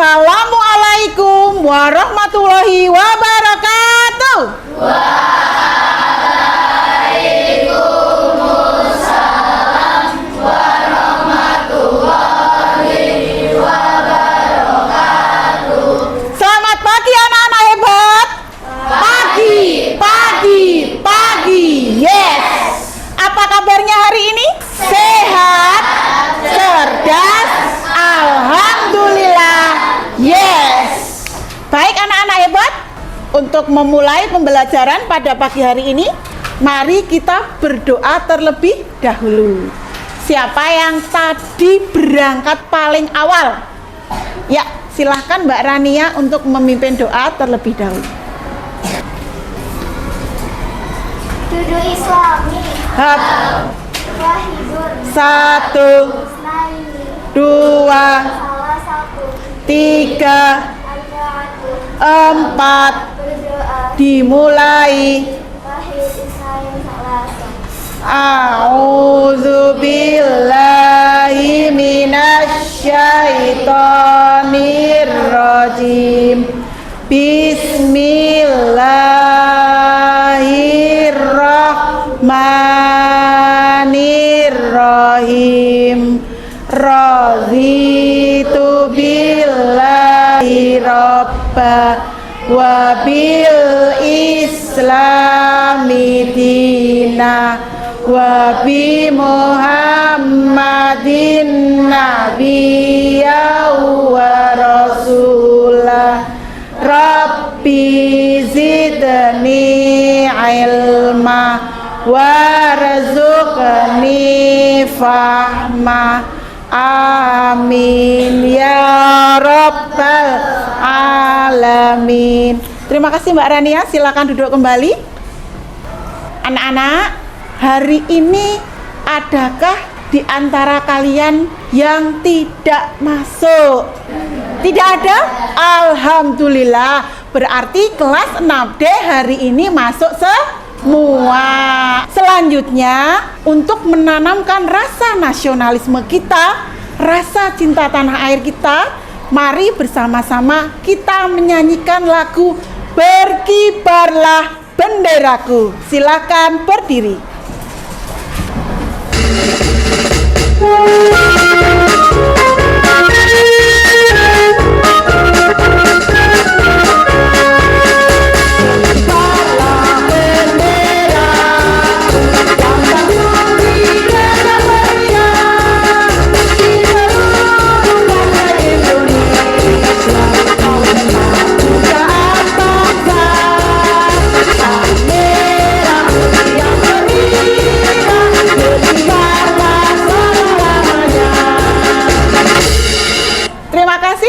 Assalamualaikum warahmatullahi wabarakatuh. Waalaikumsalam warahmatullahi wabarakatuh. Selamat pagi anak-anak hebat. Pagi. Yes. Apa kabarnya hari ini? Sehat, cerdas, alhamdulillah. Yes. Baik anak-anak hebat, untuk memulai pembelajaran pada pagi hari ini, mari kita berdoa terlebih dahulu. Siapa yang tadi berangkat paling awal? Ya, silahkan Mbak Rania untuk memimpin doa terlebih dahulu. Dudu Islami Wahidun Satu, Isnaini 2, Salah satu 3, Arba'atu 4, Berdoa dimulai. Wahid Isnaini Salasa. A'udzu billahi minasyaitonir rajim. Bismillahirrahmanirrahim. Raditu billahi rabba wa bil islami dina wa bi Muhammadin nabiyya wa rasulah. Rabbi zidni ilma warzuqni fahma. Amin ya rabbal alamin. Terima kasih Mbak Rania, silakan duduk kembali. Anak-anak, hari ini adakah di antara kalian yang tidak masuk? Tidak ada? Alhamdulillah. Berarti kelas 6D hari ini masuk semua. Selanjutnya, untuk menanamkan rasa nasionalisme kita, rasa cinta tanah air kita, mari bersama-sama kita menyanyikan lagu Berkibarlah Benderaku. Silakan berdiri.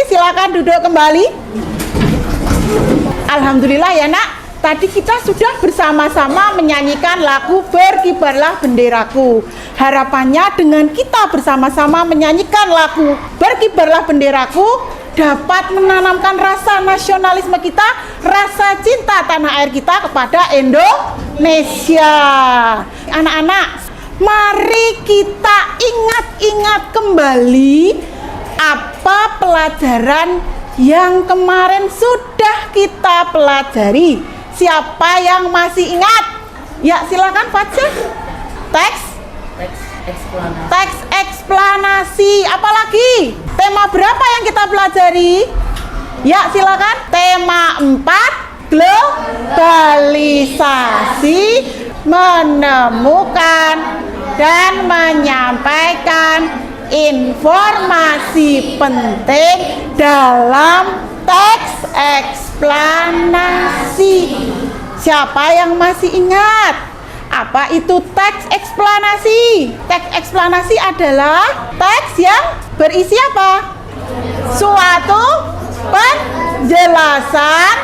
Silakan duduk kembali. Alhamdulillah ya nak, tadi kita sudah bersama-sama menyanyikan lagu Berkibarlah Benderaku. Harapannya dengan kita bersama-sama menyanyikan lagu Berkibarlah Benderaku dapat menanamkan rasa nasionalisme kita, rasa cinta tanah air kita kepada Indonesia. Anak-anak, mari kita ingat-ingat kembali apa pelajaran yang kemarin sudah kita pelajari. Siapa yang masih ingat? Ya, silakan baca. Teks eksplanasi. Apalagi? Tema berapa yang kita pelajari? Ya, silakan. Tema 4, globalisasi, menemukan dan menyampaikan informasi penting dalam teks eksplanasi. Siapa yang masih ingat? Apa itu teks eksplanasi? Teks eksplanasi adalah teks yang berisi apa? Suatu penjelasan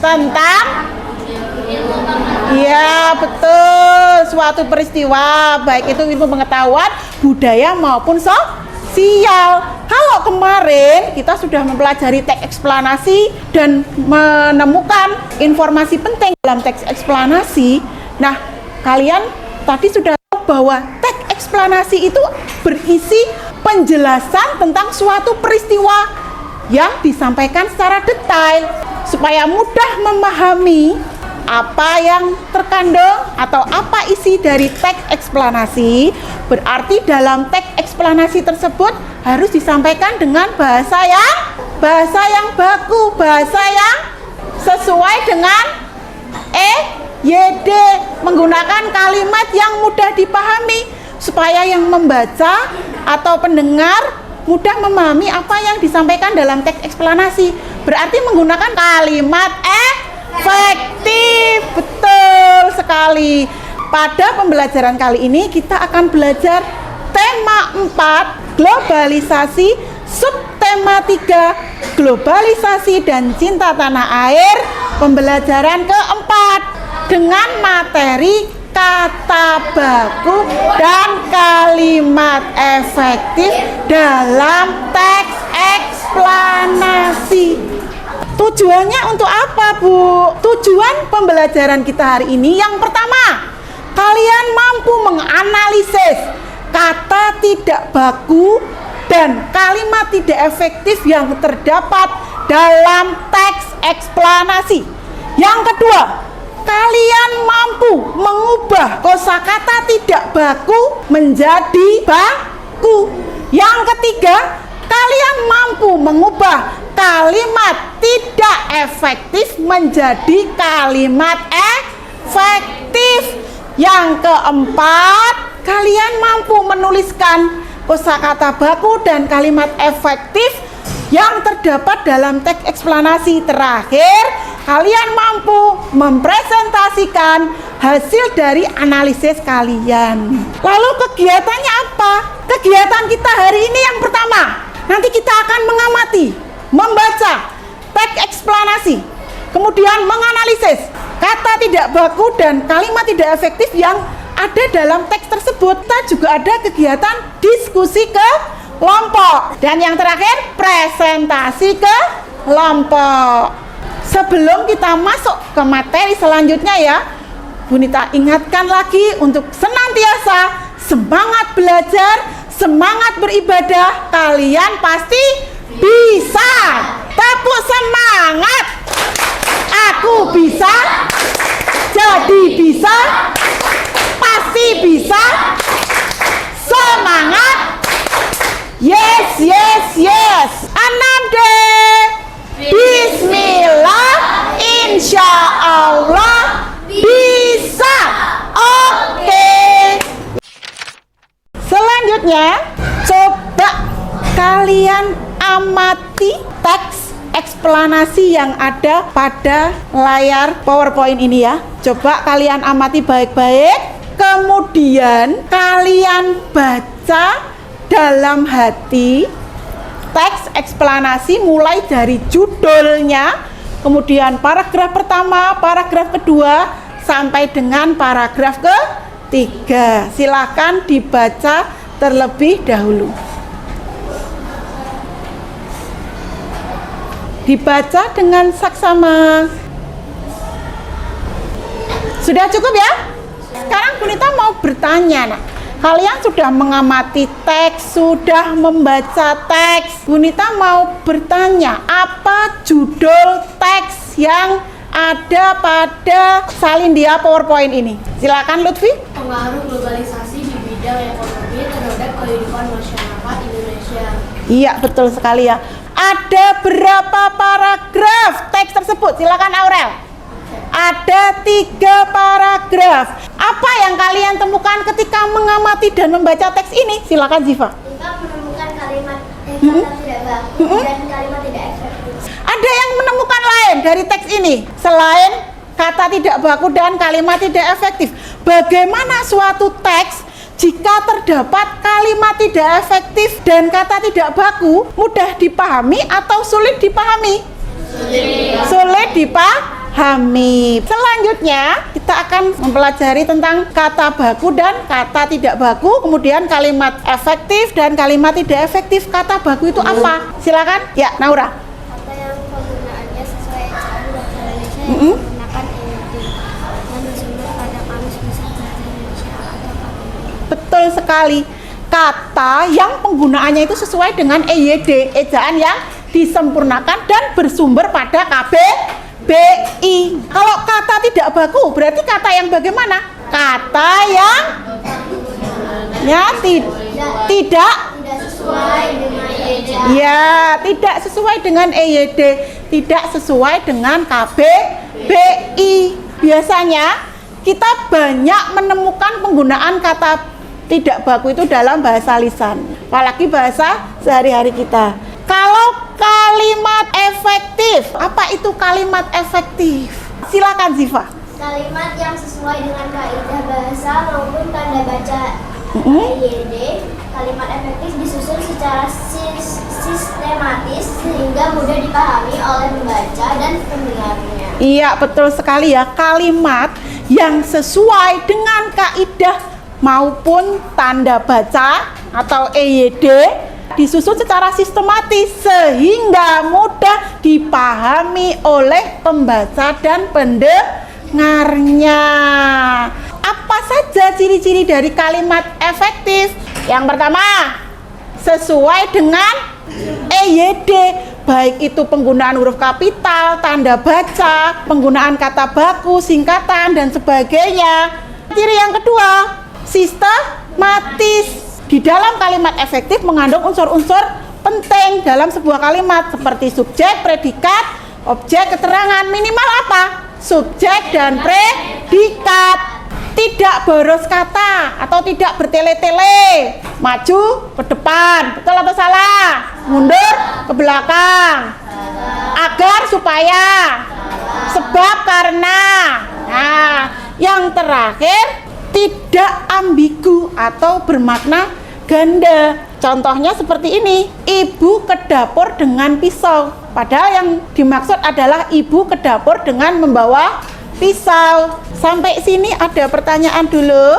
tentang, ya betul, suatu peristiwa, baik itu ilmu pengetahuan, budaya maupun sosial. Kalau kemarin kita sudah mempelajari teks eksplanasi dan menemukan informasi penting dalam teks eksplanasi. Nah, kalian tadi sudah tahu bahwa teks eksplanasi itu berisi penjelasan tentang suatu peristiwa yang disampaikan secara detail supaya mudah memahami apa yang terkandung atau apa isi dari teks eksplanasi. Berarti dalam teks eksplanasi tersebut harus disampaikan dengan bahasa yang baku, bahasa yang sesuai dengan EYD, menggunakan kalimat yang mudah dipahami supaya yang membaca atau pendengar mudah memahami apa yang disampaikan dalam teks eksplanasi. Berarti menggunakan kalimat efektif. Betul sekali. Pada pembelajaran kali ini kita akan belajar tema 4, globalisasi, subtema 3, globalisasi dan cinta tanah air, pembelajaran keempat dengan materi kata baku dan kalimat efektif dalam teks eksplanasi. Tujuannya untuk apa, Bu? Tujuan pembelajaran kita hari ini yang pertama, kalian mampu menganalisis kata tidak baku dan kalimat tidak efektif yang terdapat dalam teks eksplanasi. Yang kedua, kalian mampu mengubah kosakata tidak baku menjadi baku. Yang ketiga, kalian mampu mengubah kalimat tidak efektif menjadi kalimat efektif. Yang keempat, kalian mampu menuliskan kosakata baku dan kalimat efektif yang terdapat dalam teks eksplanasi. Terakhir, kalian mampu mempresentasikan hasil dari analisis kalian. Lalu kegiatannya apa? Kegiatan kita hari ini yang pertama, nanti kita akan mengamati, membaca teks eksplanasi, kemudian menganalisis kata tidak baku dan kalimat tidak efektif yang ada dalam teks tersebut. Kita juga ada kegiatan diskusi kelompok. Dan yang terakhir, presentasi kelompok. Sebelum kita masuk ke materi selanjutnya ya, Bu Nita ingatkan lagi untuk senantiasa semangat belajar, semangat beribadah. Kalian pasti bisa. Tepuk semangat. Aku bisa, jadi bisa, pasti bisa. Semangat. Yes, yes, yes. Ananda. Bismillah. Insya Allah bisa. Oke. Selanjutnya, coba kalian amati teks eksplanasi yang ada pada layar PowerPoint ini ya. Coba kalian amati baik-baik. Kemudian kalian baca dalam hati teks eksplanasi mulai dari judulnya, kemudian paragraf pertama, paragraf kedua, sampai dengan paragraf ketiga. Silakan dibaca terlebih dahulu. Dibaca dengan saksama. Sudah cukup ya? Sekarang Bu Nita mau bertanya. Nah, kalian sudah mengamati teks, sudah membaca teks. Bu Nita mau bertanya, apa judul teks yang ada pada salindia PowerPoint ini? Silakan Lutfi. Pengaruh globalisasi di bidang ekonomi terhadap kehidupan masyarakat Indonesia. Iya, betul sekali ya. Ada berapa paragraf teks tersebut? Silakan Aurel. Ada 3 paragraf. Apa yang kalian temukan ketika mengamati dan membaca teks ini? Silakan Ziva. Kita menemukan kalimat kata tidak baku dan kalimat tidak efektif. Ada yang menemukan lain dari teks ini selain kata tidak baku dan kalimat tidak efektif. Bagaimana suatu teks jika terdapat kalimat tidak efektif dan kata tidak baku, mudah dipahami atau sulit dipahami? Sulit dipahami. Selanjutnya kita akan mempelajari tentang kata baku dan kata tidak baku, kemudian kalimat efektif dan kalimat tidak efektif. Kata baku itu apa? Silakan. Ya, Naura. Kata yang penggunaannya sesuai ejaan bahasa Indonesia yang menggunakan EYD yang bersumber pada kamus besar bahasa Indonesia atau KBBI. Betul sekali. Kata yang penggunaannya itu sesuai dengan EYD, ejaan yang disempurnakan dan bersumber pada KBBI. Kalau kata tidak baku berarti kata yang bagaimana? Kata yang tidak sesuai dengan eja. ya, tidak sesuai dengan EYD, tidak sesuai dengan KBBI. Biasanya kita banyak menemukan penggunaan kata tidak baku itu dalam bahasa lisan, apalagi bahasa sehari-hari kita. Kalau kalimat efektif, apa itu kalimat efektif? Silakan Ziva. Kalimat yang sesuai dengan kaidah bahasa maupun tanda baca EYD. Kalimat efektif disusun secara sistematis sehingga mudah dipahami oleh pembaca dan pendengarnya. Iya, betul sekali ya. Kalimat yang sesuai dengan kaidah maupun tanda baca atau EYD disusun secara sistematis sehingga mudah dipahami oleh pembaca dan pendengarnya. Apa saja ciri-ciri dari kalimat efektif? Yang pertama, sesuai dengan EYD, baik itu penggunaan huruf kapital, tanda baca, penggunaan kata baku, singkatan, dan sebagainya. Ciri yang kedua, sistematis. Di dalam kalimat efektif mengandung unsur-unsur penting dalam sebuah kalimat seperti subjek, predikat, objek, keterangan. Minimal apa? Subjek dan predikat. Tidak boros kata atau tidak bertele-tele, maju ke depan, betul atau salah, mundur ke belakang, agar supaya, sebab karena. Nah, yang terakhir tidak ambigu atau bermakna ganda. Contohnya seperti ini, ibu ke dapur dengan pisau, padahal yang dimaksud adalah ibu ke dapur dengan membawa pisau. Sampai sini ada pertanyaan dulu?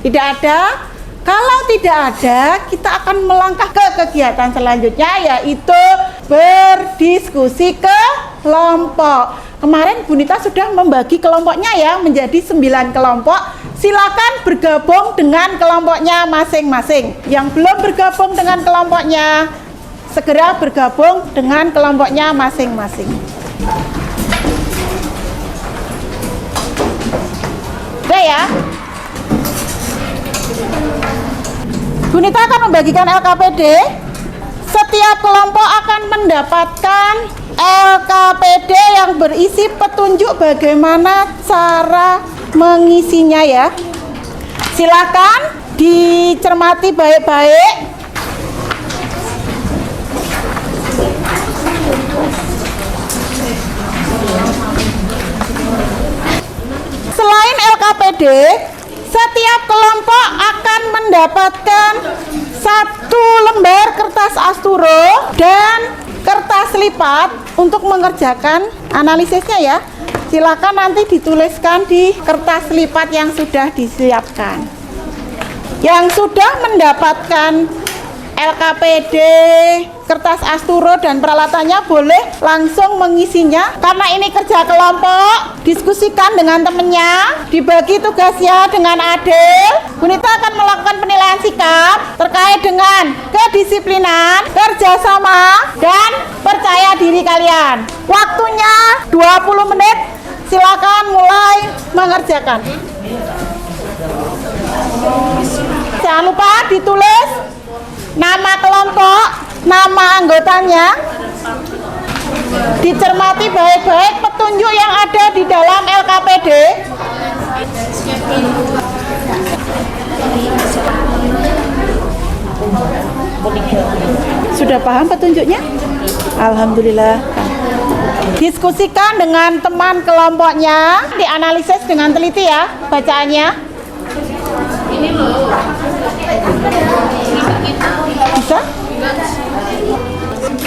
Tidak ada? Kalau tidak ada, kita akan melangkah ke kegiatan selanjutnya, yaitu berdiskusi kelompok. Kemarin Bu Nita sudah membagi kelompoknya ya menjadi 9 kelompok. Silakan bergabung dengan kelompoknya masing-masing. Yang belum bergabung dengan kelompoknya, segera bergabung dengan kelompoknya masing-masing. Oke ya. Bu Nita akan membagikan LKPD. Setiap kelompok akan mendapatkan LKPD yang berisi petunjuk bagaimana cara mengisinya ya. Silakan dicermati baik-baik. Selain LKPD, setiap kelompok akan mendapatkan 1 lembar kertas asturo dan kertas lipat untuk mengerjakan analisisnya ya. Silakan nanti dituliskan di kertas lipat yang sudah disiapkan. Yang sudah mendapatkan LKPD, kertas asturo dan peralatannya boleh langsung mengisinya. Karena ini kerja kelompok, diskusikan dengan temennya, dibagi tugasnya dengan adil. Bu Nita akan melakukan penilaian sikap terkait dengan kedisiplinan, kerjasama, dan percaya diri kalian. Waktunya 20 menit, silakan mulai mengerjakan. Jangan lupa ditulis nama kelompok, nama anggotanya, dicermati baik-baik petunjuk yang ada di dalam LKPD. Sudah paham petunjuknya? Alhamdulillah. Diskusikan dengan teman kelompoknya, dianalisis dengan teliti ya bacaannya. Bisa?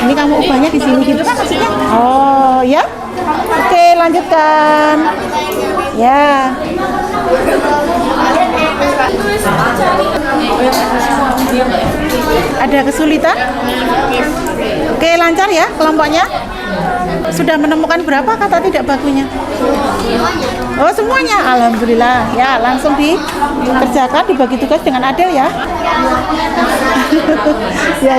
Ini kamu ubahnya di sini gitu kan maksudnya? Oh ya? Oke, lanjutkan. Ya. Ada kesulitan? Oke, lancar ya kelompoknya? Sudah menemukan berapa kata tidak bakunya? Oh, semuanya. Alhamdulillah. Ya, langsung dikerjakan, dibagi tugas dengan adil ya. Ya.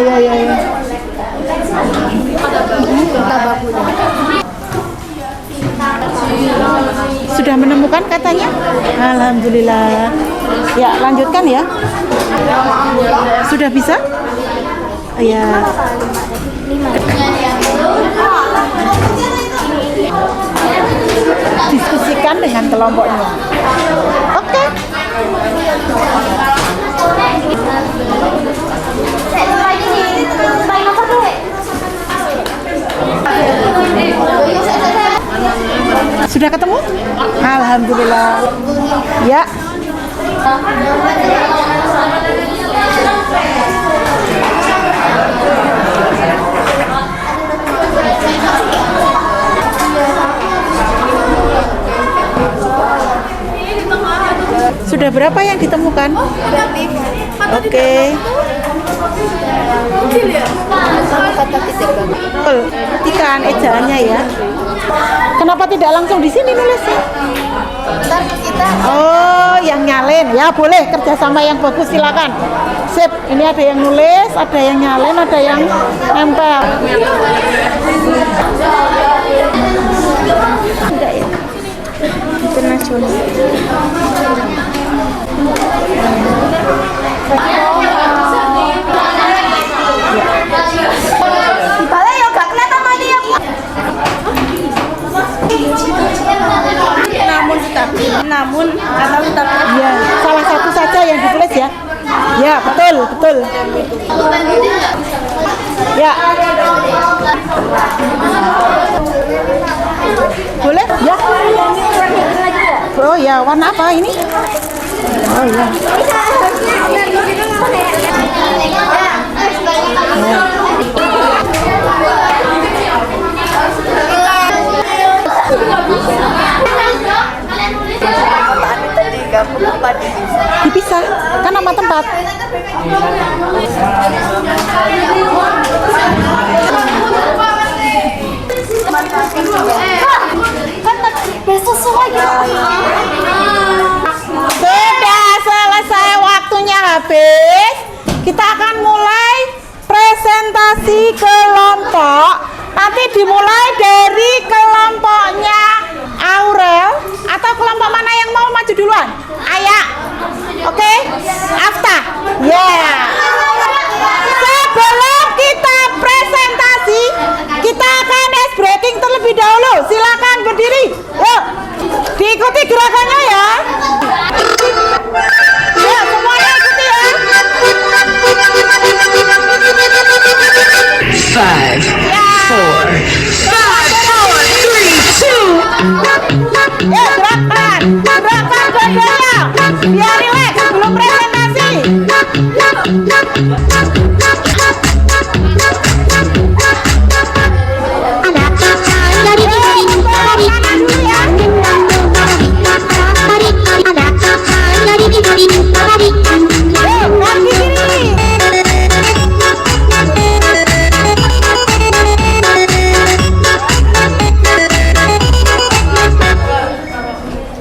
Sudah menemukan katanya? Alhamdulillah. Ya, lanjutkan ya. Sudah bisa? Ya. Diskusikan dengan kelompoknya. Oke. Sudah ketemu? Alhamdulillah. Ya. Sudah berapa yang ditemukan? Oke. Perhatikan ejaannya ya. Kenapa tidak langsung di sini nulisnya? Oh, yang nyalin ya, boleh kerjasama yang bagus, silakan. Sip, ini ada yang nulis, ada yang nyalin, ada yang nempel. Enggak ya? Internasional. Balai ya gak kelihatan lagi ya. Namun atau tapi ya, salah satu saja yang ditulis ya. Ya, betul, betul. Ya. Boleh? Ya. Oh ya, warna apa ini? Oh ya. Dipisah, kan nama tempat. Sudah selesai, waktunya habis. Kita akan mulai presentasi kelompok. Nanti dimulai dari kelompoknya Aurel atau kelompok mana yang mau maju duluan? Ayah. Oke? Afta. Yeah. Sebelum kita presentasi, kita akan ice breaking terlebih dahulu. Silakan berdiri. Yuk. Diikuti gerakannya ya. Ya, semuanya ikuti ya. 5, 4, 3, 2. Ya, gerakan dua-duanya. Biar relax sebelum presentasi.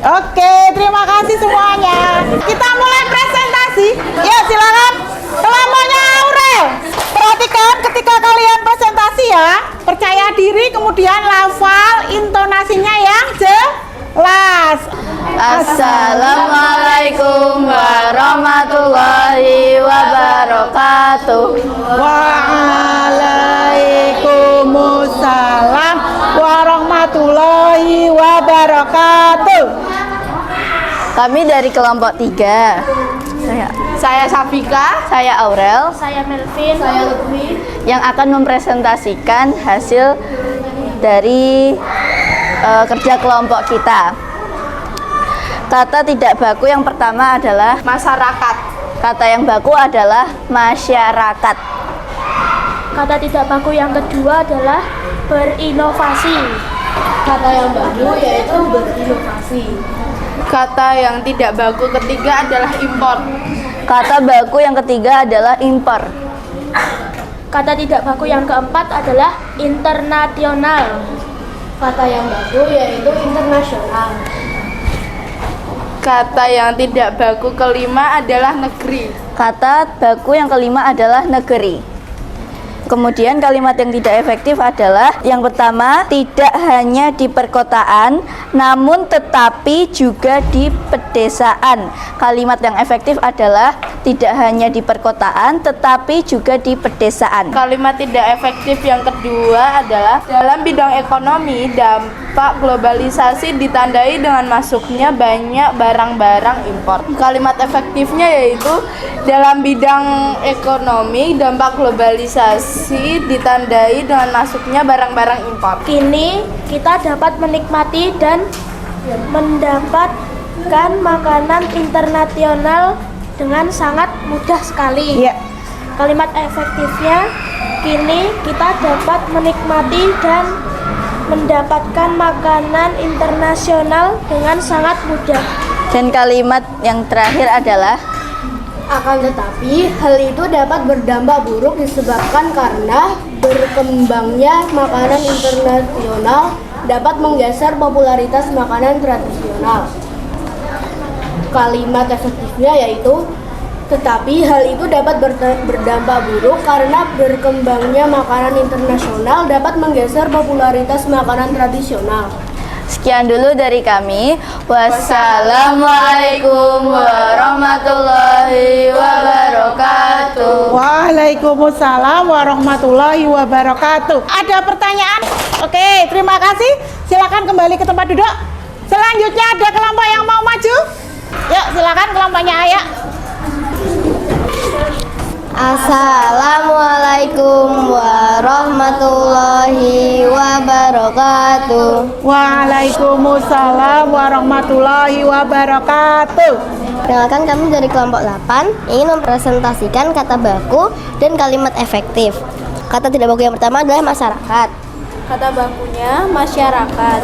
Oke, terima kasih semuanya. Kita mulai presentasi. Ya, silakan. Kelompoknya Aurel. Perhatikan ketika kalian presentasi ya. Percaya diri, kemudian lafal, intonasinya yang jelas. Assalamualaikum warahmatullahi wabarakatuh. Waalaikumsalam warahmatullahi wabarakatuh. Kami dari kelompok 3. Saya Safika, saya Aurel, Saya Melvin. Saya Lutfi. yang akan mempresentasikan hasil dari kerja kelompok kita. Kata tidak baku yang pertama adalah Masyarakat. kata yang baku adalah masyarakat. Kata tidak baku yang kedua adalah berinovasi. Kata yang baku yaitu berinovasi. Kata yang tidak baku ketiga adalah impor. Kata baku yang ketiga adalah impor. Kata tidak baku yang keempat adalah internasional. Kata yang baku yaitu internasional. Kata yang tidak baku kelima adalah negeri. Kata baku yang kelima adalah negeri. Kemudian kalimat yang tidak efektif adalah yang pertama, tidak hanya di perkotaan, namun tetapi juga di pedesaan. Kalimat yang efektif adalah tidak hanya di perkotaan, tetapi juga di pedesaan. Kalimat tidak efektif yang kedua adalah dalam bidang ekonomi, dampak globalisasi ditandai dengan masuknya banyak barang-barang impor. Kalimat efektifnya yaitu dalam bidang ekonomi, dampak globalisasi ditandai dengan masuknya barang-barang impor. Kini kita dapat menikmati dan mendapatkan makanan internasional dengan sangat mudah sekali. Iya. Kalimat efektifnya, kini kita dapat menikmati dan mendapatkan makanan internasional dengan sangat mudah. Dan kalimat yang terakhir adalah Akan tetapi, hal itu dapat berdampak buruk disebabkan karena berkembangnya makanan internasional dapat menggeser popularitas makanan tradisional. Kalimat efektifnya yaitu, tetapi hal itu dapat berdampak buruk karena berkembangnya makanan internasional dapat menggeser popularitas makanan tradisional. sekian dulu dari kami. Wassalamualaikum warahmatullahi wabarakatuh. Waalaikumsalam warahmatullahi wabarakatuh. Ada pertanyaan? Oke, terima kasih. Silakan kembali ke tempat duduk. Selanjutnya ada kelompok yang mau maju. Yuk, silakan kelompoknya Ayah. Assalamualaikum warahmatullahi wabarakatuh. Waalaikumsalam warahmatullahi wabarakatuh. Perkenalkan, kami dari kelompok 8 ingin mempresentasikan kata baku dan kalimat efektif. Kata tidak baku yang pertama adalah masyarakat. Kata bakunya masyarakat.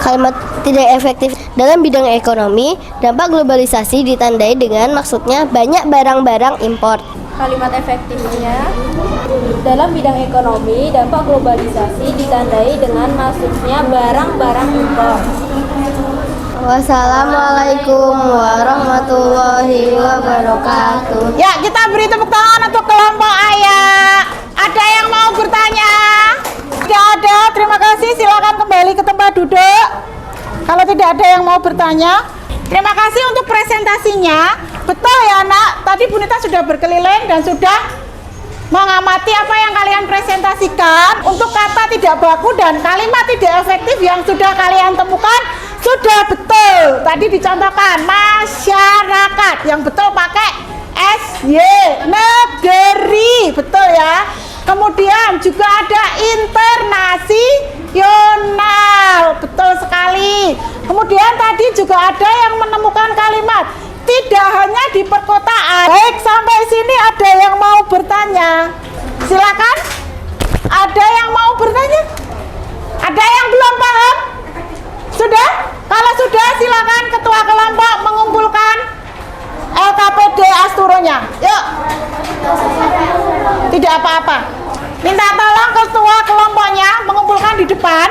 Kalimat tidak efektif dalam bidang ekonomi, dampak globalisasi ditandai dengan maksudnya banyak barang-barang impor. Kalimat efektifnya dalam bidang ekonomi, dampak globalisasi ditandai dengan masuknya barang-barang impor. Wassalamualaikum warahmatullahi wabarakatuh. Ya, kita beri tepuk tangan untuk kelompok Ayah. Ada yang mau bertanya? Tidak ada, terima kasih. Silakan kembali ke tempat duduk. Kalau tidak ada yang mau bertanya, terima kasih untuk presentasinya. Betul ya, Nak? Tadi Bu Nita sudah berkeliling dan sudah mengamati apa yang kalian presentasikan. Untuk kata tidak baku dan kalimat tidak efektif yang sudah kalian temukan sudah betul. Tadi dicontohkan masyarakat, yang betul pakai SY, negeri, betul ya. Kemudian juga ada internasional, betul sekali. Kemudian tadi juga ada yang menemukan kalimat tidak hanya di perkotaan. Baik, sampai sini ada yang mau bertanya? Silakan. Ada yang mau bertanya? Ada yang belum paham? Sudah? Kalau sudah, silakan ketua kelompok mengumpulkan LKPD Asturonya. Yuk. Tidak apa-apa. Minta tolong ketua kelompoknya mengumpulkan di depan.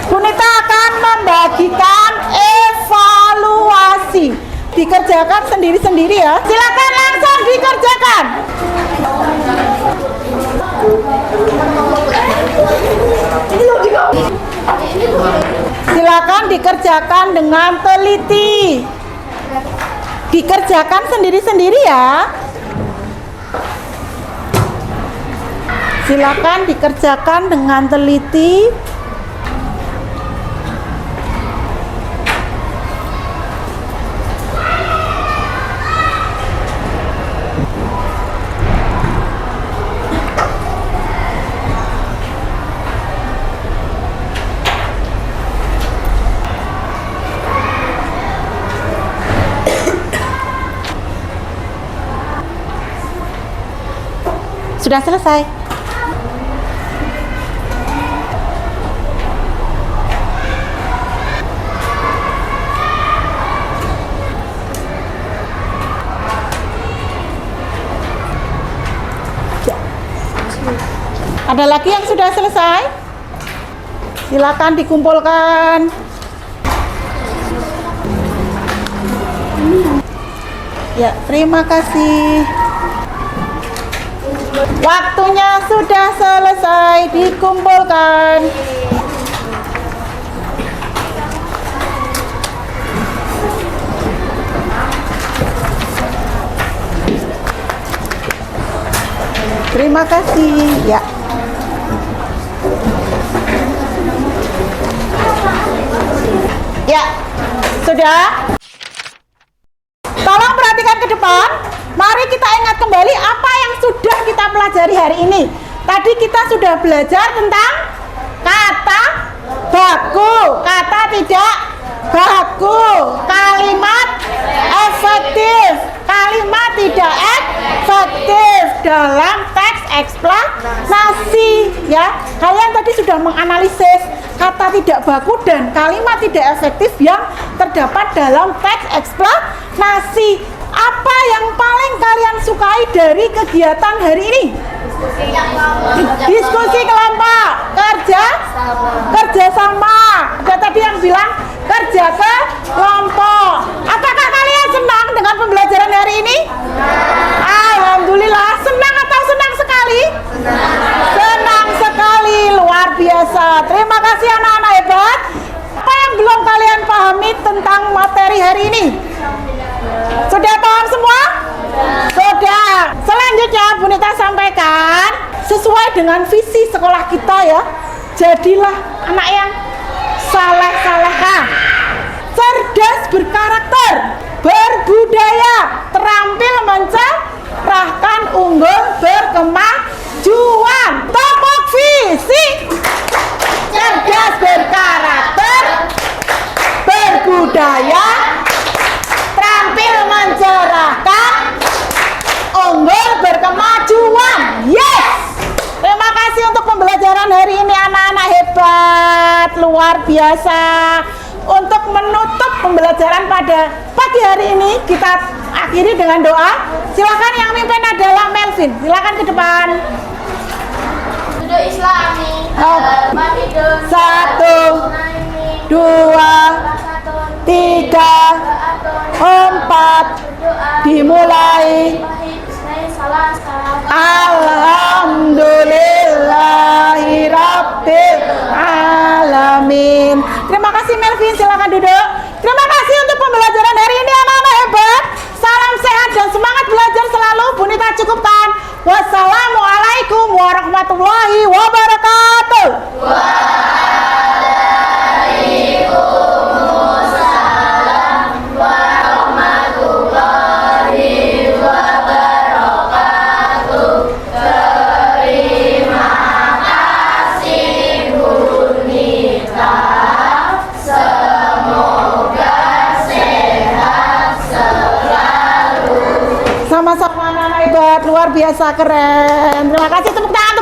Bu Nita akan membagikan evaluasi. Dikerjakan sendiri-sendiri ya. Silakan langsung dikerjakan. Silakan dikerjakan dengan teliti. Dikerjakan sendiri-sendiri ya. Silakan dikerjakan dengan teliti. Sudah selesai. Ada lagi yang sudah selesai? Silakan dikumpulkan. Ya, terima kasih. Waktunya sudah selesai, dikumpulkan. Terima kasih. Ya. Ya, sudah. Tolong perhatikan ke depan. Mari kita ingat kembali apa yang sudah kita pelajari hari ini. Tadi kita sudah belajar tentang kata baku, kata tidak baku, kalimat efektif, kalimat tidak efektif dalam teks eksplanasi. Ya, kalian tadi sudah menganalisis kata tidak baku dan kalimat tidak efektif yang terdapat dalam teks eksplanasi. Apa yang paling kalian sukai dari kegiatan hari ini? Diskusi kelompok, kerja sama. Ada tadi yang bilang kerja kelompok. Apakah kalian senang dengan pembelajaran hari ini? Alhamdulillah. Senang atau senang sekali? Senang sekali, luar biasa. Terima kasih anak-anak hebat. Apa yang belum kalian pahami tentang materi hari ini? Sudah paham semua? Sudah. Selanjutnya Bu Nita sampaikan sesuai dengan visi sekolah kita ya. Jadilah anak yang saleh-saleha, cerdas berkarakter, berbudaya, terampil mencerahkan, unggul berkemajuan. Visi cerdas berkarakter, berbudaya, terampil mencerahkan, unggul berkemajuan. Yes! Terima kasih untuk pembelajaran hari ini anak-anak hebat, luar biasa. Untuk menutup pembelajaran pada pagi hari ini kita akhiri dengan doa. Silakan, yang mimpin adalah Melvin. Silakan ke depan. Duduk Islami. Satu, dua, tiga, empat. Dimulai. Alhamdulillahirabbil alamin. Terima kasih Melvin, silakan duduk. Terima kasih untuk pembelajaran hari ini anak-anak hebat. Salam sehat dan semangat belajar selalu. Bu Nita cukupkan. Wassalamualaikum warahmatullahi wabarakatuh. Sama-sama anak-anak hebat, luar biasa keren. Terima kasih, tepuk tangan.